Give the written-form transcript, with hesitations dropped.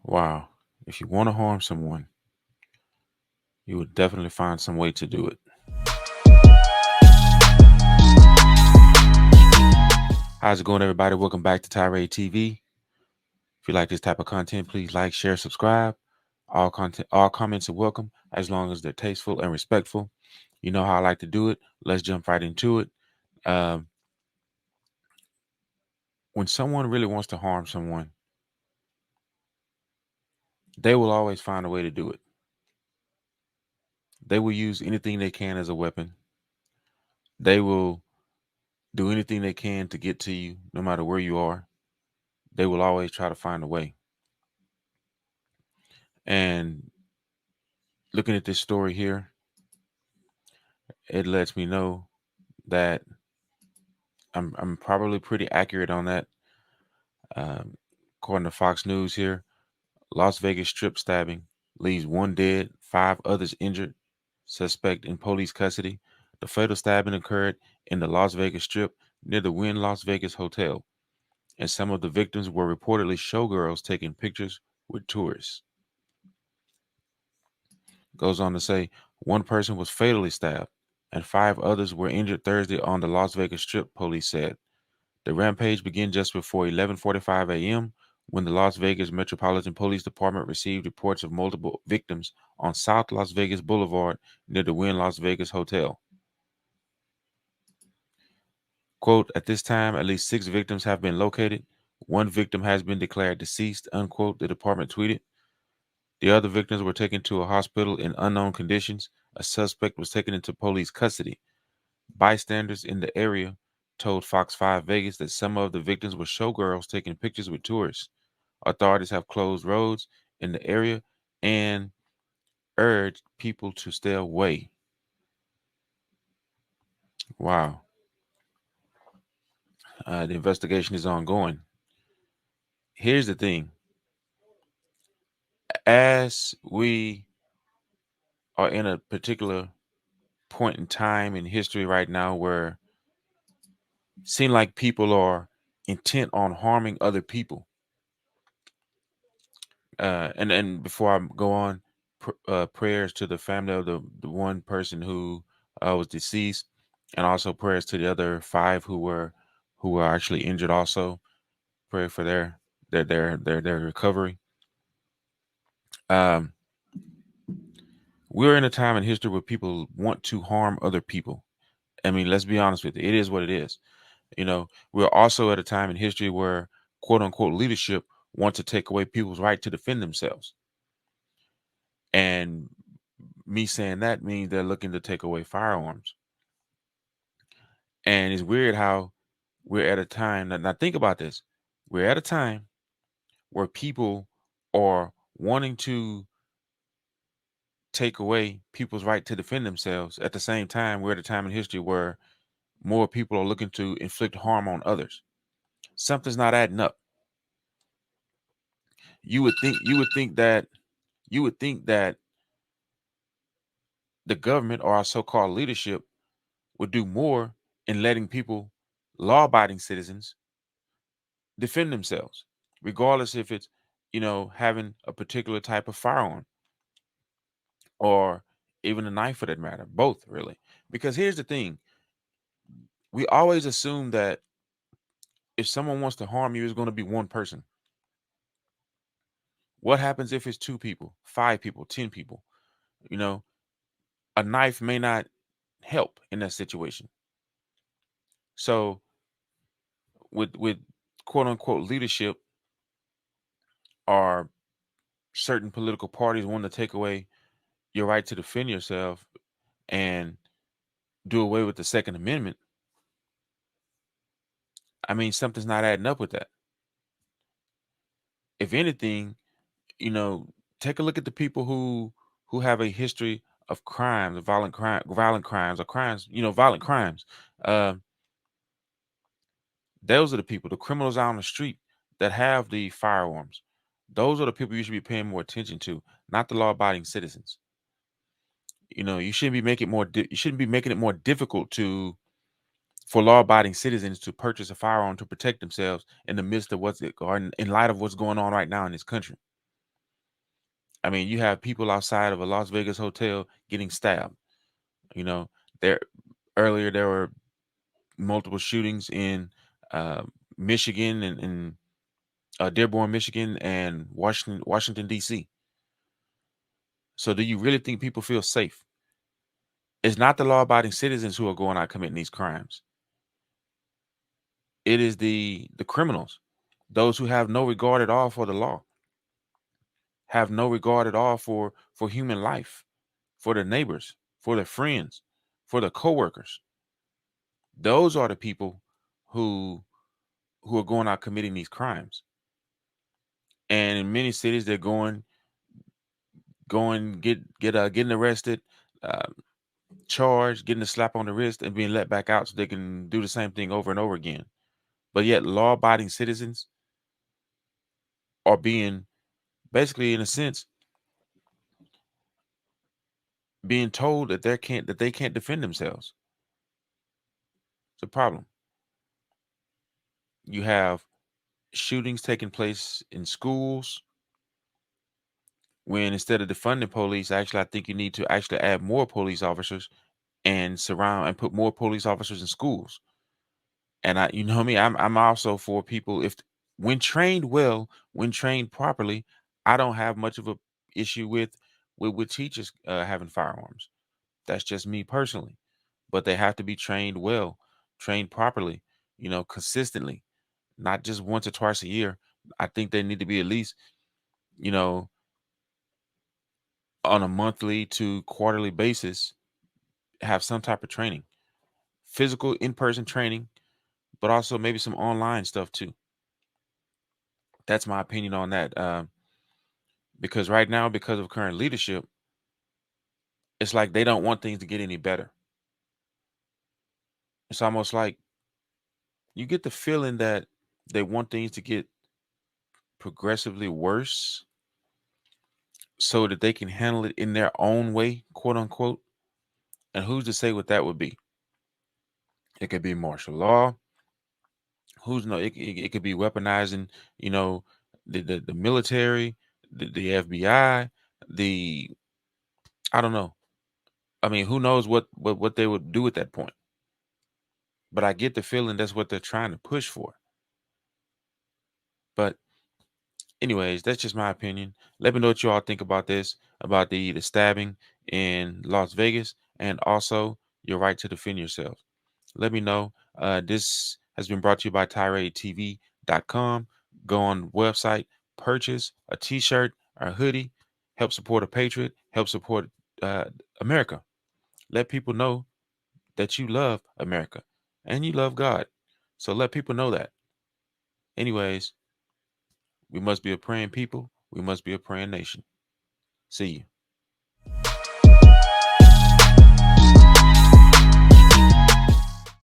Wow. If you want to harm someone, you would definitely find some way to do it. How's it going, everybody? Welcome back to Tirade TV. If you like this type of content, please like, share, subscribe. All comments are welcome as long as they're tasteful and respectful. You know how I like to do it. Let's jump right into it. Um, when someone really wants to harm someone, they will always find a way to do it. They will use anything they can as a weapon. They will do anything they can to get to you, no matter where you are. They will always try to find a way. And looking at this story here, it lets me know that I'm probably pretty accurate on that. Um, According to Fox News here, Las Vegas strip stabbing leaves one dead, five others injured. Suspect in police custody. The fatal stabbing occurred in the Las Vegas Strip near the Wynn Las Vegas Hotel, and some of the victims were reportedly showgirls taking pictures with tourists. Goes on to say one person was fatally stabbed, and five others were injured Thursday on the Las Vegas Strip, police said. The rampage began just before 11:45 a.m. when the Las Vegas Metropolitan Police Department received reports of multiple victims on South Las Vegas Boulevard near the Wynn Las Vegas Hotel. Quote, at this time, at least six victims have been located. One victim has been declared deceased, unquote, the department tweeted. The other victims were taken to a hospital in unknown conditions. A suspect was taken into police custody. Bystanders in the area told Fox 5 Vegas that some of the victims were showgirls taking pictures with tourists. Authorities have closed roads in the area and urged people to stay away. Wow. The investigation is ongoing. Here's the thing. As we are in a particular point in time in history right now where it seems like people are intent on harming other people. And before I go on, prayers to the family of the one person who was deceased, and also prayers to the other five who were actually injured. Also, pray for their recovery. Um, we're in a time in history where people want to harm other people. I mean, let's be honest with it. It is what it is. We're also at a time in history where quote unquote leadership wants to take away people's right to defend themselves. And me saying that means they're looking to take away firearms. And it's weird how we're at a time now think about this. We're at a time where people are wanting to take away people's right to defend themselves. At the same time, we're at a time in history where more people are looking to inflict harm on others. Something's not adding up. You would think that the government or our so-called leadership would do more in letting people, law-abiding citizens, defend themselves, regardless if it's, having a particular type of firearm or even a knife for that matter, both really. Because here's the thing, we always assume that if someone wants to harm you, it's going to be one person. What happens if it's two people, five people, 10 people? You know, a knife may not help in that situation. So with quote unquote leadership or certain political parties wanting to take away your right to defend yourself and do away with the Second Amendment, I mean, something's not adding up with that. If anything, you know, take a look at the people who have a history of crimes, of violent crimes, or crimes, violent crimes. Um, those are the people, the criminals out on the street that have the firearms. Those are the people you should be paying more attention to, not the law-abiding citizens. You shouldn't be making you shouldn't be making it more difficult for law-abiding citizens to purchase a firearm to protect themselves in the midst of or in light of what's going on right now in this country. I mean, you have people outside of a Las Vegas hotel getting stabbed. You know, there earlier there were multiple shootings in uh, Michigan and Dearborn, Michigan, and Washington D.C. So, do you really think people feel safe? It's not the law-abiding citizens who are going out committing these crimes. It is the criminals, those who have no regard at all for the law, have no regard at all for human life, for their neighbors, for their friends, for their coworkers. Those are the people who are going out committing these crimes. And in many cities, they're getting arrested, uh, charged, getting a slap on the wrist, and being let back out so they can do the same thing over and over again. But yet, law-abiding citizens are being basically, in a sense, being told that they can't defend themselves. It's a problem. You have shootings taking place in schools when instead of defunding police, actually, I think you need to actually add more police officers and surround and put more police officers in schools. And you know me, I'm also for people if when trained well, when trained properly, I don't have much of a issue with teachers having firearms. That's just me personally. But they have to be trained well, trained properly, consistently, not just once or twice a year. I think they need to be at least, you know, on a monthly to quarterly basis, have some type of training, physical in-person training, but also maybe some online stuff too. That's my opinion on that. Because right now, because of current leadership, it's like they don't want things to get any better. It's almost like you get the feeling that they want things to get progressively worse so that they can handle it in their own way, quote unquote. And who's to say what that would be? It could be martial law. Who's no? It could be weaponizing, you know, the military, the FBI, the I don't know. I mean, who knows what they would do at that point? But I get the feeling that's what they're trying to push for. But anyways, that's just my opinion. Let me know what you all think about this, about the stabbing in Las Vegas, and also your right to defend yourself. Let me know. This has been brought to you by TiradeTV.com. Go on the website, purchase a t-shirt or a hoodie, help support a patriot, help support America. Let people know that you love America and you love God. So let people know that. Anyways, we must be a praying people. We must be a praying nation. See you.